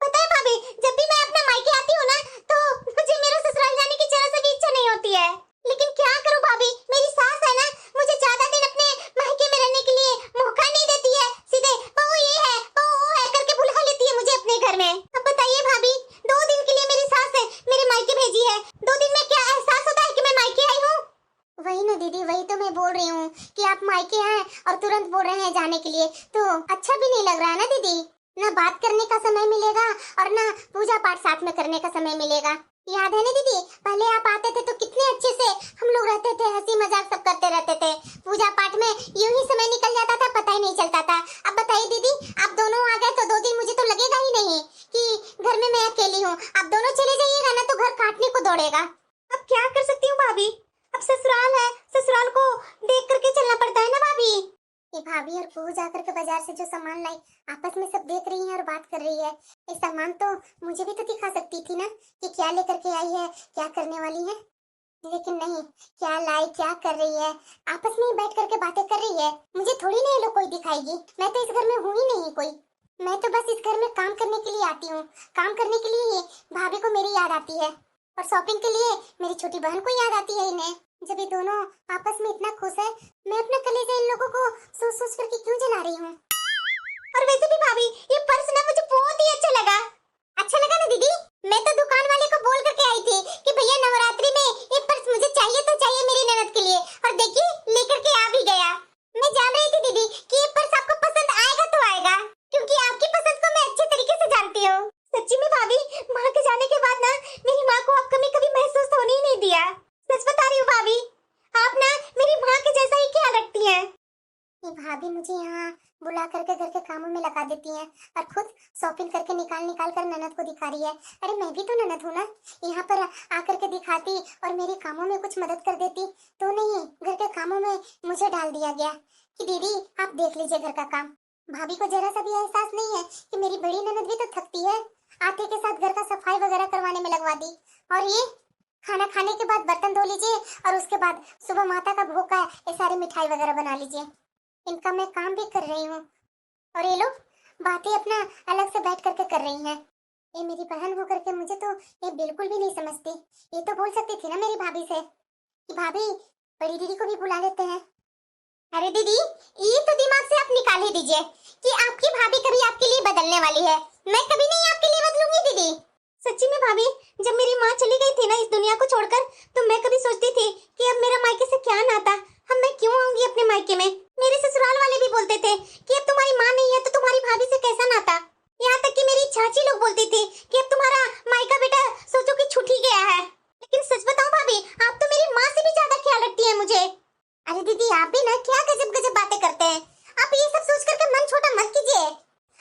[SPEAKER 1] पता है भाभी, जब भी मैं अपना मायके आती हूँ ना तो मुझे मेरे ससुराल जाने की जरा सा भी इच्छा नहीं होती है। लेकिन क्या करूँ भाभी, मेरी सास है ना, मुझे ज्यादा दिन अपने मायके में रहने के लिए मौका नहीं देती है। सीधे बहू ये है बहू वो है करके बुला लेती है मुझे अपने घर में। अब बताइए है जाने के लिए, तो अच्छा भी नहीं लग रहा है ना दीदी। ना बात करने का समय मिलेगा और ना पूजा पाठ साथ में करने का समय मिलेगा। याद है ना दीदी, पहले आप आते थे तो कितने अच्छे से हम लोग रहते थे, हंसी मजाक सब करते रहते थे। पूजा पाठ में यूं ही समय निकल जाता था, पता ही नहीं चलता था। अब बताइए दीदी, आप दोनों आ गए तो 2 दिन मुझे तो लगेगा ही नहीं कि घर में मैं अकेली हूँ। आप दोनों चले जाइएगा ना तो घर काटने को दौड़ेगा। अब क्या कर सकती हूँ भाभी, अब ससुराल है, ससुराल को देख करके चलना पड़ता है ना भाभी। ये भाभी और बहू जाकर के बाजार से जो सामान लाई, आपस में सब देख रही है और बात कर रही है। ये सामान तो मुझे भी तो दिखा सकती थी ना कि क्या लेकर के आई है, क्या करने वाली है। लेकिन नहीं, क्या लाई, क्या कर रही है, आपस में ही बैठ करके बातें कर रही है। मुझे थोड़ी ना ये लोग कोई दिखाएगी, मैं तो इस घर में हूँ ही नहीं कोई। मैं तो बस इस घर में काम करने के लिए आती हूँ। काम करने के लिए ही भाभी को मेरी याद आती है और शॉपिंग के लिए मेरी छोटी बहन को याद आती है इन्हें। जब ये दोनों आपस में इतना खुश है, मैं अपना कलेजा इन लोगों को सोच सोच करके क्यों जला रही हूँ। और वैसे भी भाभी, ये पर्स ना मुझे बहुत ही अच्छा लगा। अच्छा लगा ना दीदी? मैं तो दुकान वाले को बोल करके आई थी कि भैया नवरात्रि में ये पर्स मुझे चाहिए तो चाहिए मेरी ननद के लिए, और देखिए लेकर के आ भी गया। मैं जान रही थी दीदी कि ये पर्स आपको पसंद आएगा तो आएगा, क्योंकि आपकी पसंद को मैं अच्छे तरीके से जानती हूँ। सच्ची में भाभी, माँ के जाने के बाद ना मेरी माँ को आप कभी महसूस होने ही नहीं दिया। सच बता रही हूँ भाभी, आप ना मेरी माँ के जैसा ही ख्याल रखती हैं। ये भाभी मुझे यहाँ बुला करके घर के कामों में लगा देती हैं और खुद शॉपिंग करके निकाल कर ननद को दिखा रही है। अरे मैं भी तो ननद हूँ ना, यहाँ पर आकर के दिखाती और मेरे कामों में कुछ मदद कर देती तो नहीं, घर के कामों में मुझे डाल दिया गया कि दीदी आप देख लीजिए घर का काम। भाभी को जरा सा भी एहसास नहीं है कि मेरी बड़ी ननद भी तो थकती है, आटे के साथ घर का सफाई वगैरह करवाने में लगवा दी। और ये खाना खाने के बाद बर्तन धो लीजिए और उसके बाद सुबह माता का भोग का ये सारी मिठाई वगैरह बना लीजिए। इनका मैं काम भी कर रही हूँ और ये लोग बातें अपना अलग से बैठ करके कर रही हैं। ये मेरी बहन होकर के मुझे तो ये बिल्कुल भी नहीं समझती। ये तो बोल सकती थी ना मेरी भाभी से कि भाभी बड़ी दीदी को भी बुला लेते हैं। अरे दीदी, ये तो दिमाग से आप निकाल ही दीजिए कि आपकी भाभी कभी आपके लिए बदलने वाली है। मैं कभी नहीं आपके लिए बदलूंगी दीदी। सच्ची में भाभी, जब मेरी माँ चली गई थी ना इस दुनिया को छोड़कर, तो मैं कभी सोचती थी कि अब मेरा मायके से क्या नाता, हम मैं क्यों आऊंगी अपने मायके में। मेरे ससुराल वाले भी बोलते थे कि अब तुम्हारी माँ नहीं है तो तुम्हारी भाभी से कैसा नाता। यहाँ तक कि मेरी चाची लोग बोलती थी कि अब तुम्हारा मायका बेटा सोचो कि छूट ही गया है। लेकिन सच बताऊं भाभी, आप तो मेरी माँ से भी ज्यादा ख्याल रखती है मुझे। अरे दीदी, आप भी ना क्या गजब गजब बातें करते हैं। आप ये सब सोच करके मन छोटा मत कीजिए।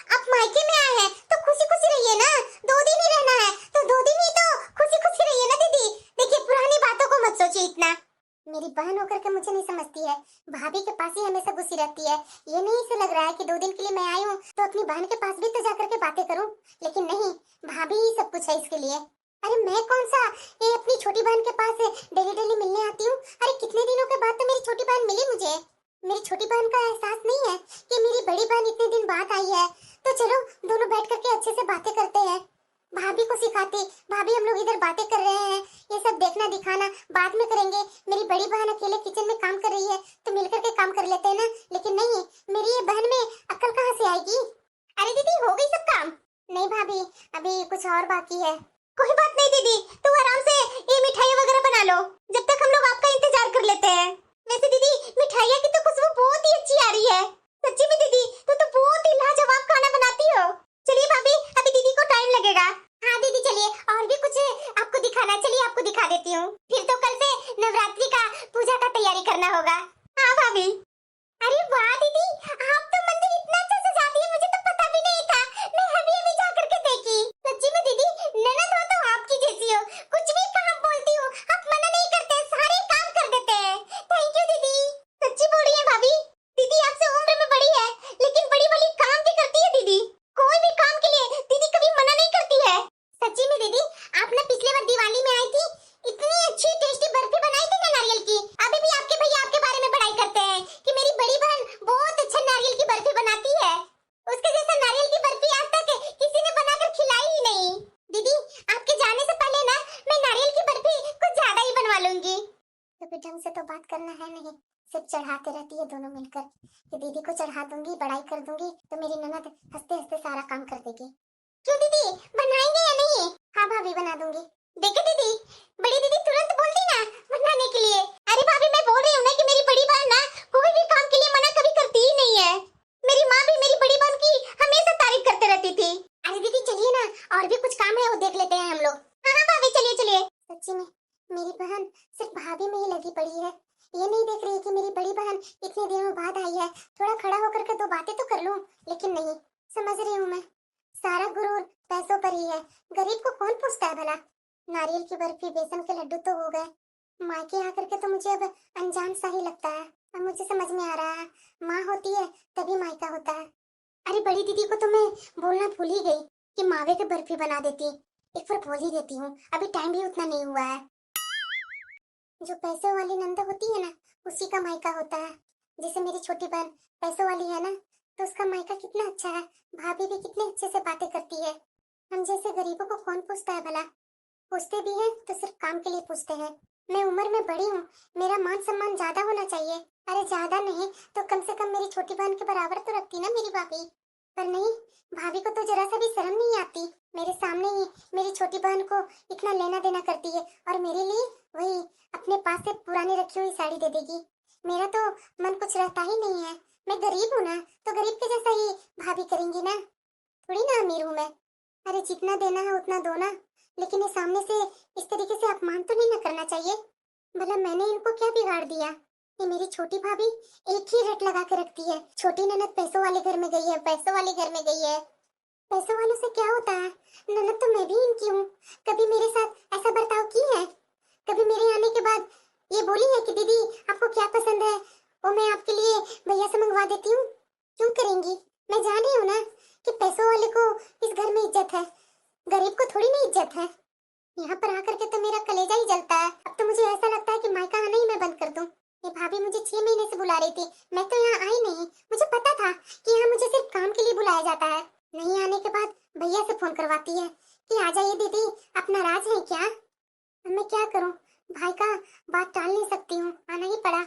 [SPEAKER 1] आप मायके में आए हैं तो खुशी खुशी रहिए ना, 2 दिन ही रहना है तो 2 दिन ही तो खुशी खुशी रहिए ना दीदी। देखिए पुरानी बातों को मत सोचिए इतना। मेरी बहन होकर के मुझे नहीं समझती है, भाभी के पास ही हमेशा घुसी रहती है। ये नहीं इसे लग रहा है कि 2 दिन के लिए मैं आई हूँ तो अपनी बहन के पास भी तो जाकर के बातें करूँ, लेकिन नहीं, भाभी ही सब कुछ है इसके लिए। अरे मैं कौन सा ये अपनी छोटी बहन के पास डेली डेली मिलने आती हूँ। अरे कितने दिनों के बाद तो मेरी छोटी बहन मिली मुझे। मेरी छोटी बहन का एहसास नहीं है कि मेरी बड़ी बहन इतने दिन बाद आई है, तो चलो दोनों बैठ करके अच्छे से बातें करते हैं। भाभी को सिखाती, भाभी हम लोग इधर बातें कर रहे हैं, ये सब देखना दिखाना बाद में करेंगे। मेरी बड़ी बहन अकेले किचन में काम कर रही है तो मिलकर के काम कर लेते हैं ना, लेकिन नहीं, मेरी ये बहन में अक्ल कहाँ से आएगी। अरे दीदी, हो गई सब काम? नहीं भाभी, अभी कुछ और बाकी है। कोई बात नहीं दीदी, तू आराम से ये मिठाइयाँ वगैरह बना लो, जब तक हम लोग आपका इंतजार कर लेते हैं। वैसे दीदी, मिठाइयाँ की तो खुशबू बहुत ही अच्छी आ रही है। सच्ची में दीदी, तू तो बहुत ही लाजवाब खाना बनाती हो। चलिए भाभी, अभी दीदी को टाइम लगेगा। हाँ दीदी चलिए, और भी कुछ आपको दिखाना, चलिए आपको दिखा देती हूँ। फिर तो कल से नवरात्रि का पूजा का तैयारी करना होगा। हाँ भाभी। अरे वाह दीदी, आप तो मंदिर इतना अच्छा सजाती है, मुझे तो पता भी नहीं था। मैं अभी जा करके देखी। सच्ची में दीदी, ननद हो तो आपकी जैसी हो, कुछ भी काम बोलती हो आप मना नहीं करते, सारे काम कर देते हैं। थैंक यू दीदी। सच्ची बोल रही है भाभी, दीदी आपसे उम्र में बड़ी है लेकिन बड़ी वाली काम भी करती है दीदी। कोई भी काम के लिए दीदी कभी मना नहीं करती है। सच्ची में दीदी, आप ना पिछले बार दिवाली में आई थी, इतनी अच्छी टेस्टी बर्फी बनाई थी ना नारियल की। अभी भी आपके भैया आपके बारे में बड़ाई करते हैं कि मेरी बड़ी बहन बहुत अच्छा नारियल की बर्फी बनाती है। उसके जैसा नारियल की बर्फी आज तक किसी ने बनाकर खिलाई ही नहीं। दीदी, आपके जाने से पहले ना मैं नारियल की बर्फी कुछ ज्यादा ही बनवा लूंगी। तो फिर ढंग से तो बात करना है नहीं, सिर्फ चढ़ाते रहती है दोनों मिलकर कि दीदी को चढ़ा दूंगी, बड़ाई कर दूंगी तो मेरी ननद हंसते हंसते सारा काम कर देगी। क्यों दीदी, बनाएंगे या नहीं? हाँ भाभी, बना दूंगी। देखो दीदी, बड़ी दीदी तुरंत बोलती ना बनाने के लिए। अरे भाभी, मैं बोल रही हूँ ना कि मेरी बड़ी बहन ना कोई भी काम के लिए मना कभी करती ही नहीं है। देख लेते हैं हम लोग। हाँ हाँ भाभी, चलिए चलिए। सच्ची में मेरी बहन सिर्फ भाभी में ही लगी पड़ी है। ये नहीं देख रही कि मेरी बड़ी बहन इतने दिनों बाद आई है, थोड़ा खड़ा होकर के दो बातें तो कर लूं। लेकिन नहीं, समझ रही हूँ मैं, सारा गुरूर पैसों पर ही है। गरीब को कौन पूछता है भला। नारियल की बर्फी, बेसन के लड्डू तो हो गए, मायके आकर के तो मुझे अब अनजान सा ही लगता है। अब मुझे समझ में आ रहा है, माँ होती है तभी मायका होता है। अरे बड़ी दीदी को तो मैं बोलना भूल ही गई कि मावे की बर्फी बना देती। एक बार बोल ही देती हूँ, अभी टाइम भी उतना नहीं हुआ है। जो पैसे वाली नंदा होती है ना, उसी का मायका होता है। जैसे मेरी छोटी बहन पैसों वाली है ना, तो उसका मायका कितना अच्छा है। भाभी भी कितने अच्छे से बातें करती है। हम जैसे गरीबों को कौन पूछता है भला। पूछते भी हैं तो सिर्फ काम के लिए पूछते हैं। मैं उम्र में बड़ी हूँ, मेरा मान सम्मान ज्यादा होना चाहिए। अरे ज्यादा नहीं तो कम से कम मेरी छोटी बहन के बराबर तो रखती ना मेरी भाभी। पर नहीं, भाभी को तो जरा सा भी शर्म नहीं आती। मेरे सामने ही मेरी छोटी बहन को इतना लेना देना करती है, और मेरे लिए वही अपने पास से पुरानी रखी हुई साड़ी दे देगी। मेरा तो मन कुछ रहता ही नहीं है। मैं गरीब हूँ ना, तो गरीब के जैसा ही भाभी करेंगी ना, थोड़ी ना अमीर हूँ मैं। अरे जितना देना है उतना दो ना, लेकिन ये सामने से इस तरीके से अपमान तो नहीं ना करना चाहिए। भला मैंने इनको क्या बिगाड़ दिया। ये मेरी छोटी भाभी एक ही रट लगा के रखती है। छोटी ननद पैसों वाले घर में गई है, पैसों वाले घर में गई है। पैसों वालों से क्या होता है, ननद तो मैं भी इनकी हूँ। कभी मेरे साथ ऐसा बर्ताव की है? कभी मेरे आने के बाद ये बोली है कि दीदी आपको क्या पसंद है वो मैं आपके लिए भैया से मंगवा देती हूँ? क्यों करेंगी? मैं जान रही हूँ ना कि पैसों वाले को इस घर में इज्जत है, गरीब को थोड़ी ना इज्जत है। यहाँ पर आकर के तो मेरा कलेजा ही जलता है। अब तो मुझे ऐसा लगता है कि मायका आना ही मैं बंद कर दूं। ये भाभी मुझे 6 महीने से बुला रही थी, मैं तो यहाँ आई नहीं। मुझे पता था कि यहाँ मुझे सिर्फ काम के लिए बुलाया जाता है। नहीं आने के बाद भैया से फोन करवाती है कि आ जाइए दीदी, आप नाराज हैं क्या? अब मैं क्या करूँ, भाई का बात टाल नहीं सकती हूँ, आना ही पड़ा।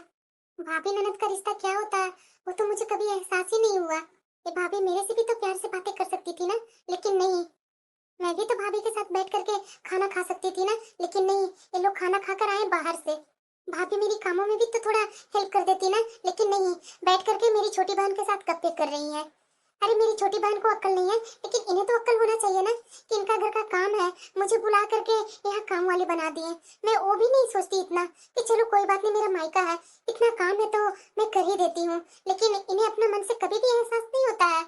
[SPEAKER 1] भाभी ननद का रिश्ता क्या होता है वो तो मुझे कभी एहसास ही नहीं हुआ। ये भाभी मेरे से भी तो प्यार से बातें कर सकती थी ना, लेकिन नहीं। मैं भी तो भाभी के साथ बैठ करके खाना खा सकती थी ना, लेकिन नहीं, ये लोग खाना खाकर आए बाहर से। भाभी मेरी कामों में भी तो थोड़ा हेल्प कर देती ना, लेकिन नहीं, बैठ करके मेरी छोटी बहन के साथ गप्पे कर रही है। अरे मेरी छोटी बहन को अक्ल नहीं है, लेकिन इन्हें तो अक्ल होना चाहिए ना कि इनका घर का काम है, मुझे बुला करके यहाँ काम वाले बना दिए। मैं वो भी नहीं सोचती इतना कि चलो कोई बात नहीं, मेरा मायका है, इतना काम है तो मैं कर ही देती हूँ। लेकिन इन्हें अपना मन से कभी भी एहसास नहीं होता है।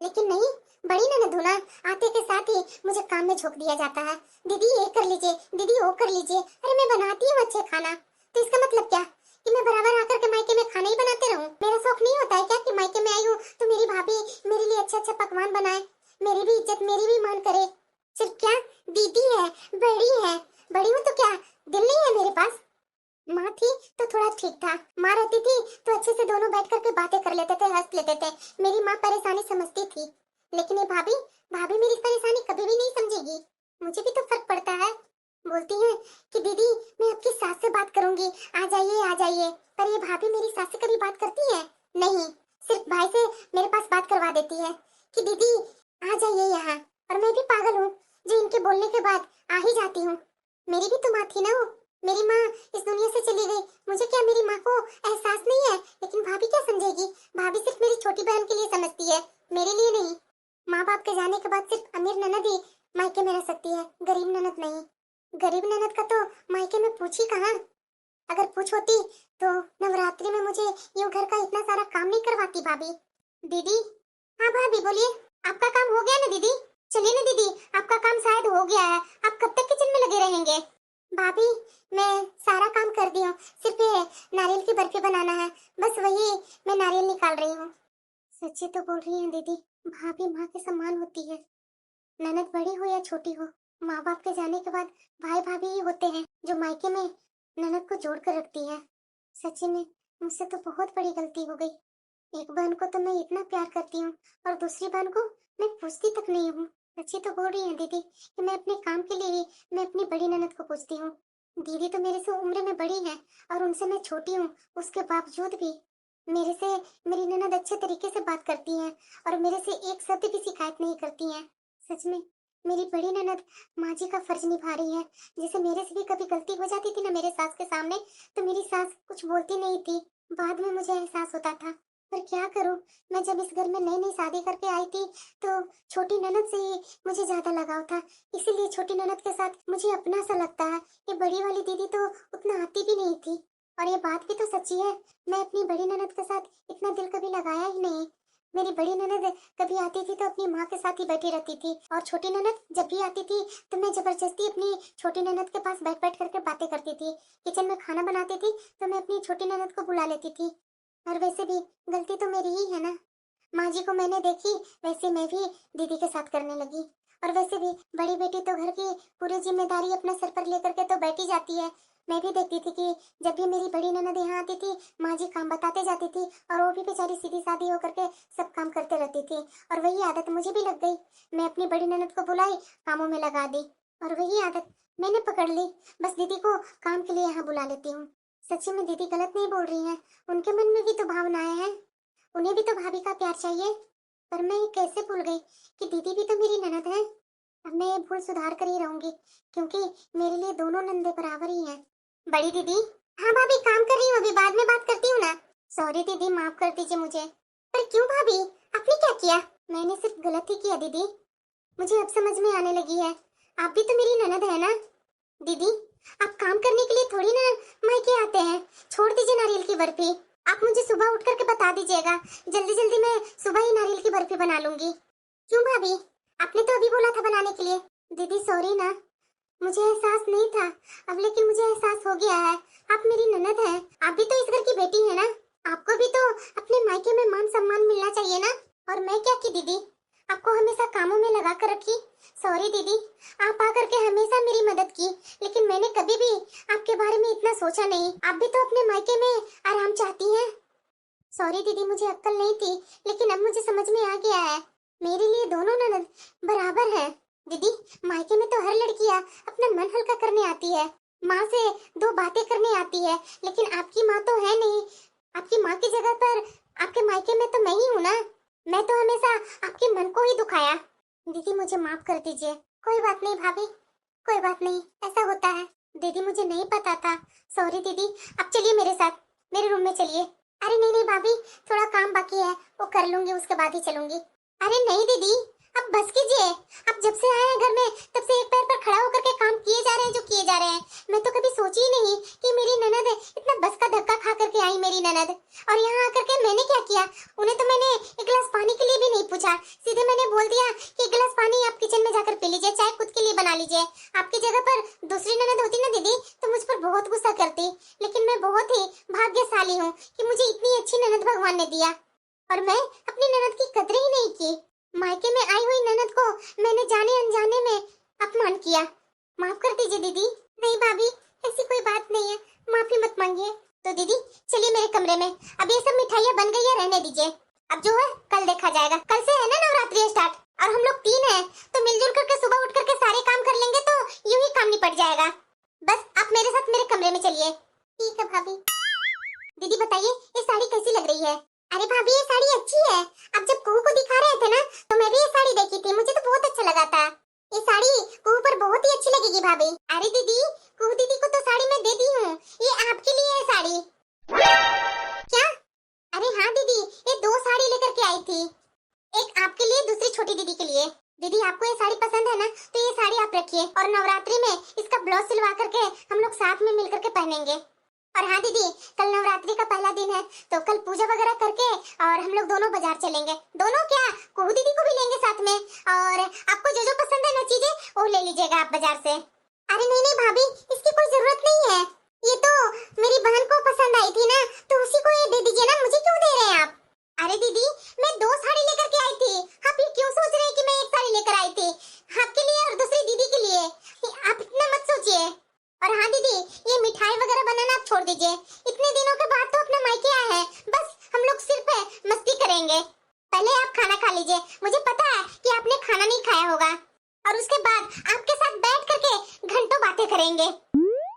[SPEAKER 1] लेकिन नहीं, बड़ी ननद हूं ना, आते के साथ ही मुझे काम में झोंक दिया जाता है। दीदी ये कर लीजिए, दीदी वो कर लीजिए। अरे मैं बनाती हूँ अच्छे खाना, तो इसका मतलब क्या कि मैं बराबर आकर के मायके में खाना ही बनाते रहूं? मेरा शौक नहीं होता है क्या कि मायके में आई हूँ तो मेरी भाभी मेरे लिए अच्छा अच्छा पकवान बनाए, मेरी भी इज्जत, मेरी भी मान करे? सिर्फ क्या दीदी है, बड़ी है, बड़ी हूँ तो क्या दिल नहीं है मेरे पास? माँ थी तो थोड़ा ठीक था, माँ रहती थी तो अच्छे से दोनों बैठ करके बातें कर लेते थे, हंस लेते थे। मेरी माँ परेशानी समझती थी, लेकिन ये भाभी, भाभी मेरी परेशानी कभी भी नहीं समझेगी। मुझे भी तो फर्क पड़ता है। बोलती है कि दीदी मैं आपकी सास से बात करूंगी, आ जाइए आ जाइए। पर ये भाभी मेरी सास से कभी बात करती है? नहीं, सिर्फ भाई से मेरे पास बात करवा देती है कि दीदी आ जाइए यहाँ। और मैं भी पागल हूँ जो इनके बोलने के बाद आ ही जाती हूँ। मेरी भी तो माँ थी ना वो, मेरी माँ इस दुनिया से चली गई, मुझे क्या मेरी माँ को एहसास नहीं है? लेकिन भाभी क्या समझेगी? भाभी सिर्फ मेरी छोटी बहन के लिए समझती है, मेरे लिए नहीं। माँ बाप के जाने के बाद सिर्फ अमीर ननद ही मायके में रह सकती है, गरीब ननद नहीं। गरीब ननद का तो मायके में पूछ ही कहाँ। अगर पूछ होती तो नवरात्रि में मुझे यूं घर का इतना सारा काम नहीं करवाती भाभी। दीदी, हाँ भाभी बोलिए, आपका काम हो गया ना दीदी? चलिए ना दीदी, आपका काम शायद हो गया है, आप कब तक किचन में लगे रहेंगे? भाभी मैं सारा काम कर दी हूँ, सिर्फ ये नारियल की बर्फी बनाना है, बस वही मैं नारियल निकाल रही हूँ। सच्ची तो बोल रही है दीदी, भाभी माँ के समान होती है। ननद बड़ी हो या छोटी हो, माँ बाप के जाने के बाद भाई भाभी ही होते हैं जो मायके में ननद को जोड़ कर रखती है। सच्ची में मुझसे तो बहुत बड़ी गलती हो गई। एक बहन को तो मैं इतना प्यार करती हूँ और दूसरी बहन को मैं पूछती तक नहीं हूँ। सच्ची तो बोल रही है दीदी कि मैं अपने काम के लिए ही मैं अपनी बड़ी ननद को पूछती हूँ। दीदी तो मेरे से उम्र में बड़ी है और उनसे मैं छोटी हूँ, उसके बावजूद भी मेरे से मेरी ननद अच्छे तरीके से बात करती हैं और मेरे से एक शब्द भी शिकायत नहीं करती हैं। सच में मेरी बड़ी ननद माँ जी का फर्ज निभा रही है। जैसे मेरे से भी कभी गलती हो जाती थी ना मेरे सास के सामने, तो मेरी सास कुछ बोलती नहीं थी, बाद में मुझे एहसास होता था पर क्या करूं, मैं जब इस घर में नई नई शादी करके आई थी तो छोटी ननद से ही मुझे ज्यादा लगाव था, इसीलिए छोटी ननद के साथ मुझे अपना सा लगता है। ये बड़ी वाली दीदी तो उतना आती भी नहीं थी। और ये बात भी तो सच्ची है, मैं अपनी बड़ी ननद के साथ इतना दिल कभी लगाया ही नहीं। मेरी बड़ी ननद कभी आती थी तो अपनी माँ के साथ ही बैठी रहती थी, और छोटी ननद जब भी आती थी तो मैं जबरदस्ती अपनी छोटी ननद के पास बैठ बैठ करके बातें करती थी। किचन में खाना बनाती थी तो मैं अपनी छोटी ननद को बुला लेती थी। और वैसे भी गलती तो मेरी ही है ना, माँ जी को मैंने देखी वैसे मैं भी दीदी के साथ करने लगी। और वैसे भी बड़ी बेटी तो घर की पूरी जिम्मेदारी अपने सर पर लेकर के तो बैठी जाती है। मैं भी देखती थी कि जब भी मेरी बड़ी ननद यहाँ आती थी माँ जी काम बताते जाती थी, और वो भी बेचारी सीधी सादी होकर के सब काम करते रहती थी। और वही आदत मुझे भी लग गई, मैं अपनी बड़ी ननद को बुलाई, कामों में लगा दी, और वही आदत मैंने पकड़ ली। बस दीदी को काम के लिए यहाँ बुला लेती हूँ। सच्ची में दीदी गलत नहीं बोल रही हैं, उनके मन में भी तो भावनाएं हैं, उन्हें भी तो भाभी का प्यार चाहिए। पर मैं ये कैसे भूल गई कि दीदी भी तो मेरी ननद है। अब मैं ये भूल सुधार कर ही रहूंगी, क्योंकि मेरे लिए दोनों नंदे बराबर ही हैं। बड़ी दीदी। हाँ भाभी, काम कर रही हूँ, अभी बाद में बात करती हूँ ना। सॉरी दीदी, माफ कर दीजिए मुझे। पर क्यों भाभी, आपने क्या किया? मैंने सिर्फ गलत ही किया दीदी, मुझे अब समझ में आने लगी है। आप भी तो मेरी ननद है ना दीदी, आप काम करने के लिए थोड़ी ना मायके आते हैं। छोड़ दीजिए नारियल की बर्फी, आप मुझे सुबह उठ करके बता दीजिएगा, जल्दी जल्दी मैं सुबह ही नारियल की बर्फी बना लूंगी। क्यों भाभी, आपने तो अभी बोला था बनाने के लिए। दीदी सॉरी ना, मुझे एहसास नहीं था, अब लेकिन मुझे एहसास हो गया है। आप मेरी ननद हैं, आप भी तो इस घर की बेटी है ना, आपको भी तो अपने मायके में मान सम्मान मिलना चाहिए ना। और मैं क्या की दीदी, आपको हमेशा कामों में लगा कर रखी। सॉरी दीदी, आप आकर के हमेशा मेरी मदद की, लेकिन मैंने कभी भी आपके बारे में इतना सोचा नहीं। आप भी तो अपने मायके में आराम चाहती हैं। सॉरी दीदी, मुझे अक्ल नहीं थी, लेकिन अब मुझे समझ में आ गया है, मेरे लिए दोनों ननद बराबर है। दीदी, मायके में तो हर लड़कियां अपना मन हल्का करने आती है, माँ से दो बातें करने आती है, लेकिन आपकी माँ तो है नहीं। आपकी माँ की जगह पर आपके मायके में तो मैं ही हूँ ना, मैं तो हमेशा आपके मन को ही दुखाया। दीदी मुझे माफ कर दीजिए। कोई बात नहीं भाभी, कोई बात नहीं, ऐसा होता है। दीदी मुझे नहीं पता था, सॉरी दीदी। अब चलिए मेरे साथ, मेरे रूम में चलिए। अरे नहीं नहीं भाभी, थोड़ा काम बाकी है, वो कर लूंगी, उसके बाद ही चलूंगी। अरे नहीं दीदी, अब बस कीजिए। आप जब से आए हैं घर में तब से एक पैर पर खड़ा होकर के काम किए जा रहे हैं जो किए जा रहे हैं। मैं तो कभी सोची ही नहीं कि मेरी ननद इतना बस का धक्का खा करके आई मेरी ननद। और यहाँ आकर के मैंने क्या किया, उन्हें तो मैंने एक गिलास पानी के लिए भी नहीं पूछा, सीधे मैंने बोल दिया कि एक गिलास पानी आप किचन में जाकर पी लीजिए, चाय खुद के लिए बना लीजिए। आपकी जगह पर दूसरी ननद होती ना दीदी तो मुझ पर बहुत गुस्सा करती, लेकिन मैं बहुत ही भाग्यशाली हूँ कि मुझे इतनी अच्छी ननद भगवान ने दिया। और मैं अपनी ननद की कदर ही नहीं की, मायके में आई हुई ननद को मैंने जाने अनजाने में अपमान किया। माफ कर दीजिए दीदी। नहीं भाभी, ऐसी कोई बात नहीं है, माफी मत मांगिए। तो दीदी चलिए मेरे कमरे में, अब ये सब मिठाइयाँ बन गई है, रहने दीजिए। अब जो है कल देखा जाएगा, कल से है ना नवरात्रि स्टार्ट, और हम लोग 3 हैं तो मिलजुल करके सुबह उठ करके सारे काम कर लेंगे तो यूं ही काम निपट जाएगा। बस आप मेरे साथ मेरे कमरे में चलिए। ठीक है भाभी। दीदी बताइए ये साड़ी कैसी लग रही है? अरे भाभी ये साड़ी अच्छी है, आप जब कुहू को दिखा रहे थे ना तो मैं भी ये साड़ी देखी थी, मुझे तो बहुत अच्छा लगा था। ये साड़ी कुहू पर बहुत ही अच्छी लगेगी भाभी। अरे दीदी, कुहू दीदी को तो साड़ी मैं दे दी हूँ, ये आपके लिए है साड़ी। क्या? अरे हाँ दीदी, ये 2 साड़ी लेकर के आई थी, एक आपके लिए, दूसरी छोटी दीदी के लिए। दीदी आपको ये साड़ी पसंद है ना, तो ये साड़ी आप रखिए, और नवरात्रि में इसका ब्लाउज सिलवा करके हम लोग साथ में मिलकर के पहनेंगे। और हाँ दीदी, कल नवरात्रि का पहला दिन है तो कल पूजा वगैरह करके और हम लोग दोनों बाजार चलेंगे। दोनों क्या, कुहू दीदी को भी लेंगे साथ में, और आपको जो जो पसंद है ना चीजें वो ले लीजिएगा आप बाजार से। अरे नहीं नहीं भाभी, इसकी कोई जरूरत नहीं है, ये तो मेरी बहन को पसंद आई थी ना तो उसी को ये दे दीजिए ना, मुझे क्यों दे रहे हैं आप? अरे दीदी, मैं 2 साड़ी लेकर के आई थी, आप ये क्यों सोच रहे हैं कि मैं एक साड़ी लेकर आई थी? आपके लिए और दूसरी दीदी के लिए, आप इतना मत सोचिए। और हाँ दीदी, ये मिठाई वगैरह बनाना आप छोड़ दीजिए, इतने दिनों के बाद तो अपने मायके आए हैं, बस हम लोग सिर्फ मस्ती करेंगे। पहले आप खाना खा लीजिए, मुझे पता है कि आपने खाना नहीं खाया होगा, और उसके बाद आपके साथ बैठ करके घंटों बातें करेंगे।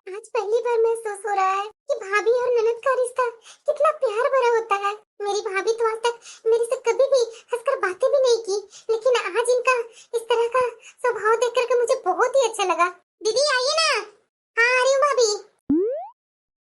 [SPEAKER 1] आज पहली बार महसूस हो रहा है कि भाभी और ननद का रिश्ता कितना प्यार भरा होता है। मेरी भाभी तो आज तक मेरे से कभी भी हंसकर बातें भी नहीं की, लेकिन आज इनका इस तरह का स्वभाव देख करके मुझे बहुत ही अच्छा लगा। दीदी आइए ना। हाँ आ रही हूँ भाभी।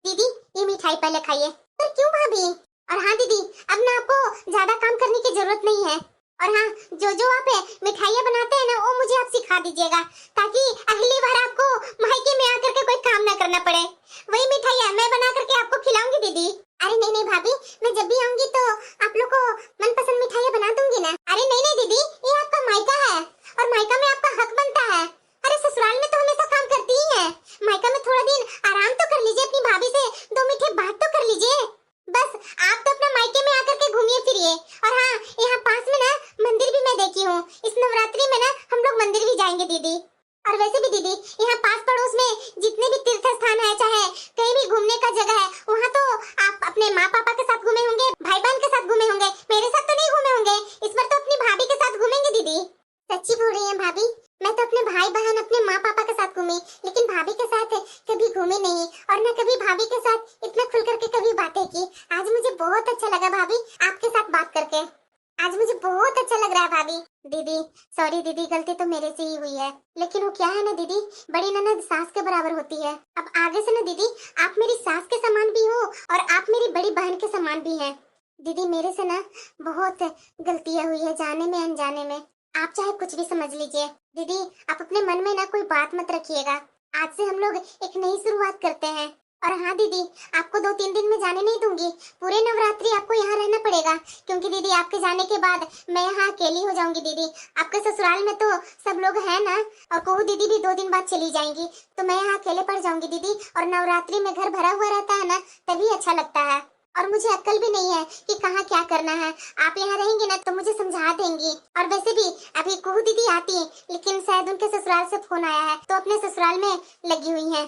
[SPEAKER 1] दीदी ये मिठाई पहले खाइए। पर क्यों भाभी? और हाँ दीदी, अब ना आपको ज्यादा काम करने की जरूरत नहीं है। और हाँ, जो आप मिठाइयाँ बनाते हैं ना, वो मुझे आप सिखा दीजिएगा, ताकि अगली बार आपको मायके में आकर के कोई काम ना करना पड़े। वही मिठाइयाँ मैं बना करके आपको खिलाऊंगी दीदी। अरे नहीं नहीं भाभी, मैं जब भी आऊंगी तो आप लोग को मनपसंद मिठाइयाँ बना दूंगी ना। अरे नहीं नहीं दीदी, ये आपका मायका है और मायका में आपका हक बनता है। अरे ससुराल में तो हमेशा काम करती ही है, मायका में थोड़ा दिन आराम तो कर लीजिए, अपनी भाभी से 2 मीठे बात तो कर लीजिए। बस आप तो अपना मायके में आकर के घूमिए फिरिए। और हाँ, यहाँ पास में ना मंदिर भी मैं देखी हूँ, इस नवरात्रि में ना हम लोग मंदिर भी जाएंगे दीदी। और वैसे भी दीदी, यहाँ पास पड़ोस में जितने भी तीर्थ स्थान है, चाहे कहीं भी घूमने का जगह है, वहाँ तो आप अपने माँ पापा के साथ घूमे होंगे, भाई बहन के साथ घूमे होंगे, मेरे साथ तो नहीं घूमे होंगे। इस बार तो अपनी भाभी के साथ घूमेंगे दीदी। सच्ची बोल रही है भाभी, मैं तो अपने भाई बहन अपने माँ पापा के साथ घूमी, लेकिन भाभी के साथ कभी घूमी नहीं, और न कभी भाभी के साथ इतना खुल करके कभी बातें की। आज मुझे बहुत अच्छा लगा भाभी आपके साथ बात करके, आज मुझे बहुत अच्छा लग रहा है भाभी। दीदी सॉरी दीदी, गलती तो मेरे से ही हुई है, लेकिन वो क्या है ना दीदी, बड़ी ननद सास के बराबर होती है। अब आगे से ना दीदी, आप मेरी सास के समान भी हो और आप मेरी बड़ी बहन के समान भी हैं। दीदी मेरे से ना बहुत गलतियां हुई है, जाने में अनजाने में, आप चाहे कुछ भी समझ लीजिए। दीदी आप अपने मन में ना कोई बात मत रखिएगा, आज से हम लोग एक नई शुरुआत करते हैं। और हाँ दीदी, आपको 2-3 दिन में जाने नहीं दूंगी, पूरे नवरात्रि आपको यहाँ रहना पड़ेगा, क्योंकि दीदी आपके जाने के बाद मैं यहाँ अकेली हो जाऊंगी दीदी। आपके ससुराल में तो सब लोग हैं ना, और कहू दीदी भी 2 दिन बाद चली जाएंगी, तो मैं यहाँ अकेले पड़ जाऊंगी दीदी। और नवरात्रि में घर भरा हुआ रहता है ना, तभी अच्छा लगता है। और मुझे अक्ल भी नहीं है कि कहाँ क्या करना है, आप यहाँ रहेंगे ना तो मुझे समझा देंगी। और वैसे भी अभी कुहू दीदी आती है, लेकिन शायद उनके ससुराल से फोन आया है, तो अपने ससुराल में लगी हुई हैं।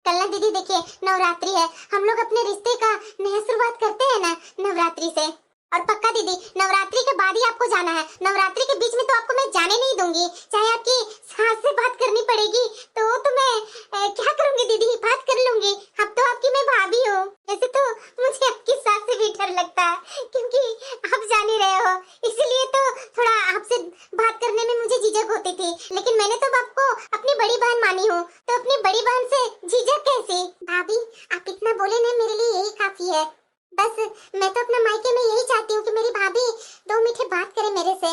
[SPEAKER 1] कल ना दीदी देखिए नवरात्रि है, हम लोग अपने रिश्ते का नया शुरुआत करते हैं ना नवरात्रि से। और पक्का दीदी, नवरात्रि के बाद ही आपको जाना है, नवरात्रि के बीच में तो आपको मैं जाने नहीं दूंगी, चाहे आपकी सास से बात करनी पड़ेगी तो मैं क्या करूंगी दीदी, बात कर लूंगी। अब तो आपकी मैं भाभी हूँ। वैसे तो मुझे आपकी सास से भी डर लगता है, क्योंकि आप जान ही रहे हो, इसीलिए तो थोड़ा आपसे बात करने में मुझे झिझक होती थी, लेकिन मैंने तो आपको अपनी बड़ी बहन मानी हूँ, तो अपनी बड़ी बहन से झिझक कैसी। भाभी आप इतना बोले ना, मेरे लिए यही काफी है। बस मैं तो अपना मायके में यही चाहती हूँ कि मेरी भाभी 2 मीठे बात करे मेरे से,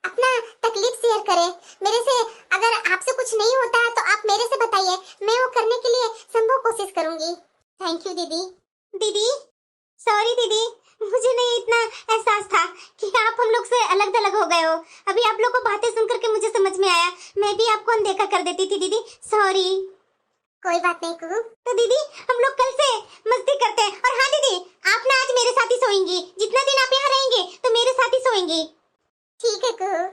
[SPEAKER 1] अपना तकलीफ शेयर करे मेरे से। अगर आपसे कुछ नहीं होता है तो आप मेरे से बताइए, मैं वो करने के लिए संभव कोशिश करूंगी। थैंक यू दीदी। दीदी सॉरी दीदी, मुझे नहीं इतना एहसास था कि आप हम लोग से अलग थलग हो गए हो। अभी आप लोग को बातें सुन करके मुझे समझ में आया, मैं भी आपको अनदेखा कर देती थी दीदी, सॉरी। कोई बात नहीं कुहू। तो दीदी हम लोग कल से मस्ती करते हैं। और हाँ दीदी, आप ना आज मेरे साथ ही सोएंगी, जितना दिन आप यहाँ रहेंगे तो मेरे साथ ही सोएंगी। ठीक है कुहू।